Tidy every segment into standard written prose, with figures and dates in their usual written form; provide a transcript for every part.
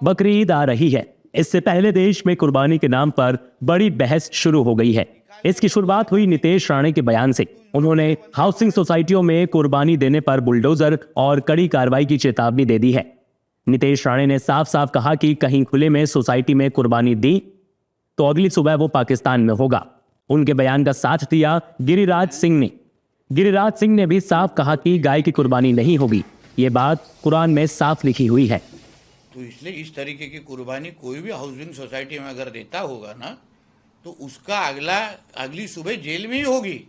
बकरी ईद आ रही है। इससे पहले देश में कुर्बानी के नाम पर बड़ी बहस शुरू हो गई है। इसकी शुरुआत हुई नितेश राणे के बयान से। उन्होंने हाउसिंग सोसाइटियों में कुर्बानी देने पर बुलडोजर और कड़ी कार्रवाई की चेतावनी दे दी है। नितेश राणे ने साफ साफ कहा कि कहीं खुले में सोसाइटी में कुर्बानी दी तो अगली सुबह वो पाकिस्तान में होगा। उनके बयान का साथ दिया गिरिराज सिंह ने। गिरिराज सिंह ने भी साफ कहा कि गाय की कुर्बानी नहीं होगी। ये बात कुरान में साफ लिखी हुई है। तो इसलिए इस तरीके की कुर्बानी कोई भी हाउसिंग सोसाइटी में अगर देता होगा ना, तो उसका अगली सुबह जेल में ही होगी।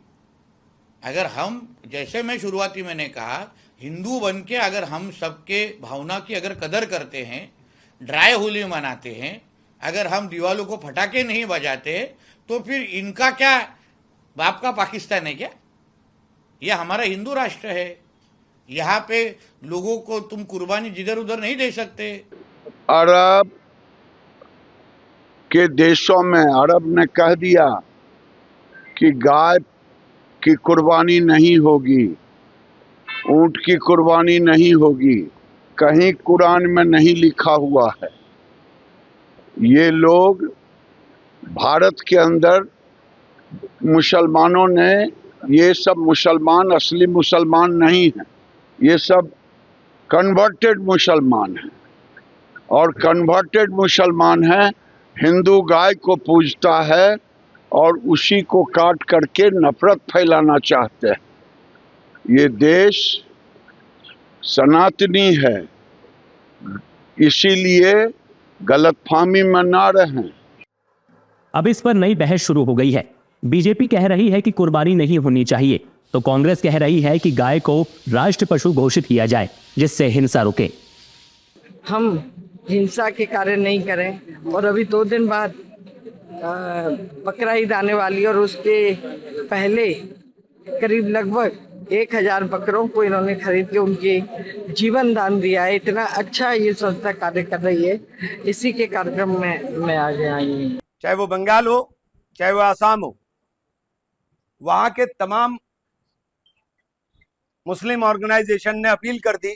अगर हम, जैसे मैं शुरुआती मैंने कहा, हिंदू बन के अगर हम सबके भावना की अगर कदर करते हैं, ड्राई होली मनाते हैं, अगर हम दीवालों को फटाके नहीं बजाते, तो फिर इनका क्या बाप का पाकिस्तान है क्या? यह हमारा हिंदू राष्ट्र है। यहाँ पे लोगों को तुम कुर्बानी जिधर उधर नहीं दे सकते। अरब के देशों में अरब ने कह दिया कि गाय की कुर्बानी नहीं होगी, ऊंट की कुर्बानी नहीं होगी। कहीं कुरान में नहीं लिखा हुआ है। ये लोग भारत के अंदर मुसलमानों ने, ये सब मुसलमान असली मुसलमान नहीं हैं, ये सब कन्वर्टेड मुसलमान हैं। और कन्वर्टेड मुसलमान हैं, हिंदू गाय को पूजता है और उसी को काट करके नफरत फैलाना चाहते हैं। ये देश सनातनी है, इसीलिए गलतफहमी में ना रहें। अब इस पर नई बहस शुरू हो गई है। बीजेपी कह रही है कि कुर्बानी नहीं होनी चाहिए, तो कांग्रेस कह रही है कि गाय को राष्ट्र पशु घोषित किया जाए, जिससे हिंसा रुके। हम हिंसा के कार्य नहीं करें। और अभी 2 दिन बाद बकरा ईद आने वाली, और उसके पहले करीब लगभग 1000 बकरों को इन्होंने खरीद के उनके जीवन दान दिया है। इतना अच्छा ये संस्था कार्य कर रही है। इसी के कार्यक्रम में मैं आज आई हूँ। चाहे वो बंगाल हो, चाहे वो आसाम हो, वहां के तमाम मुस्लिम ऑर्गेनाइजेशन ने अपील कर दी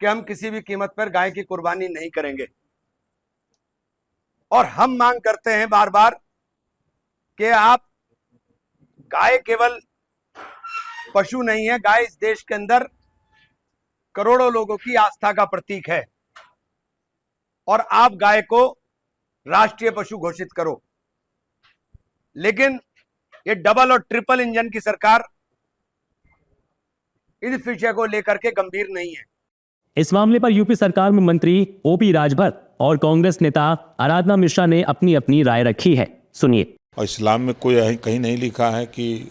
कि हम किसी भी कीमत पर गाय की कुर्बानी नहीं करेंगे। और हम मांग करते हैं बार बार कि आप, गाय केवल पशु नहीं है, गाय इस देश के अंदर करोड़ों लोगों की आस्था का प्रतीक है। और आप गाय को राष्ट्रीय पशु घोषित करो। लेकिन ये डबल और ट्रिपल इंजन की सरकार इस विषय को लेकर के गंभीर नहीं है। इस मामले पर यूपी सरकार में मंत्री ओपी राजभर और कांग्रेस नेता आराधना मिश्रा ने अपनी अपनी राय रखी है। सुनिए। और इस्लाम में कोई कहीं नहीं लिखा है कि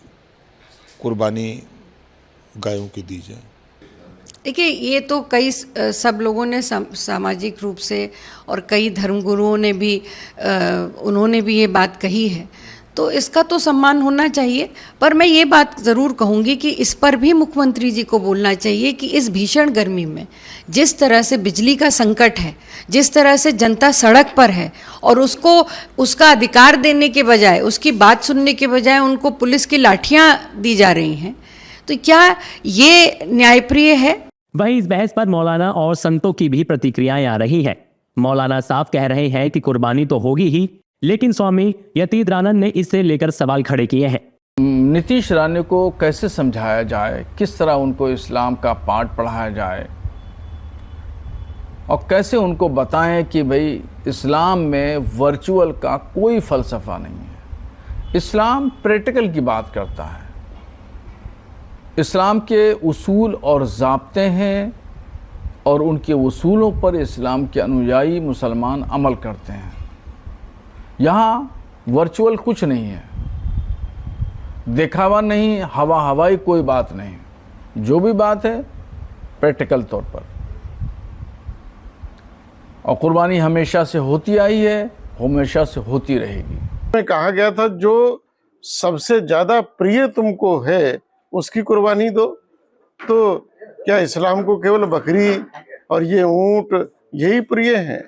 कुर्बानी गायों की दी जाए। देखिए, ये तो कई सब लोगों ने सामाजिक रूप से, और कई धर्मगुरुओं ने भी उन्होंने भी ये बात कही है, तो इसका तो सम्मान होना चाहिए। पर मैं ये बात ज़रूर कहूँगी कि इस पर भी मुख्यमंत्री जी को बोलना चाहिए कि इस भीषण गर्मी में जिस तरह से बिजली का संकट है, जिस तरह से जनता सड़क पर है, और उसको उसका अधिकार देने के बजाय, उसकी बात सुनने के बजाय उनको पुलिस की लाठियाँ दी जा रही हैं, तो क्या ये न्यायप्रिय है? वहीं इस बहस पर मौलाना और संतों की भी प्रतिक्रियाएं आ रही हैं। मौलाना साफ कह रहे हैं कि कुर्बानी तो होगी ही, लेकिन स्वामी यतीन्द्रानंद ने इससे लेकर सवाल खड़े किए हैं। नीतीश राणे को कैसे समझाया जाए, किस तरह उनको इस्लाम का पाठ पढ़ाया जाए, और कैसे उनको बताएं कि भाई इस्लाम में वर्चुअल का कोई फलसफा नहीं है। इस्लाम प्रैक्टिकल की बात करता है। इस्लाम के उसूल और ज़ाब्ते हैं, और उनके उसूलों पर इस्लाम के अनुयायी मुसलमान अमल करते हैं। यहाँ वर्चुअल कुछ नहीं है, दिखावा नहीं, हवा हवाई कोई बात नहीं। जो भी बात है प्रैक्टिकल तौर पर। और कुर्बानी हमेशा से होती आई है, हमेशा से होती रहेगी। में कहा गया था जो सबसे ज़्यादा प्रिय तुमको है उसकी कुर्बानी दो। तो क्या इस्लाम को केवल बकरी और ये ऊंट यही प्रिय हैं?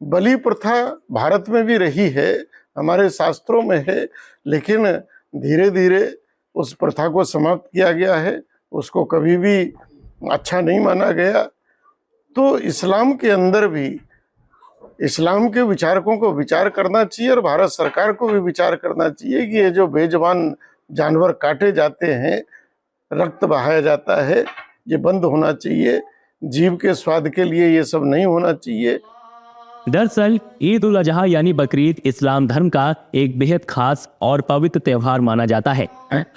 बलि प्रथा भारत में भी रही है, हमारे शास्त्रों में है, लेकिन धीरे धीरे उस प्रथा को समाप्त किया गया है। उसको कभी भी अच्छा नहीं माना गया। तो इस्लाम के अंदर भी इस्लाम के विचारकों को विचार करना चाहिए और भारत सरकार को भी विचार करना चाहिए कि ये जो बेजुबान जानवर काटे जाते हैं, रक्त बहाया जाता है, ये बंद होना चाहिए। जीव के स्वाद के लिए ये सब नहीं होना चाहिए। दरअसल ईद उल अजहा यानी बकरीद इस्लाम धर्म का एक बेहद खास और पवित्र त्योहार माना जाता है।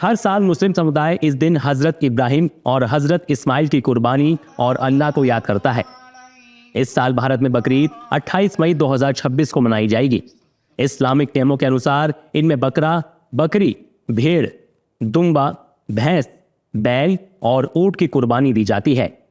हर साल मुस्लिम समुदाय इस दिन हजरत इब्राहिम और हजरत इस्माइल की कुर्बानी और अल्लाह को याद करता है। इस साल भारत में बकरीद 28 मई 2026 को मनाई जाएगी। इस्लामिक नियमों के अनुसार इनमें बकरा, बकरी, भेड़, दुम्बा, भैंस, बैल और ऊंट की कुर्बानी दी जाती है।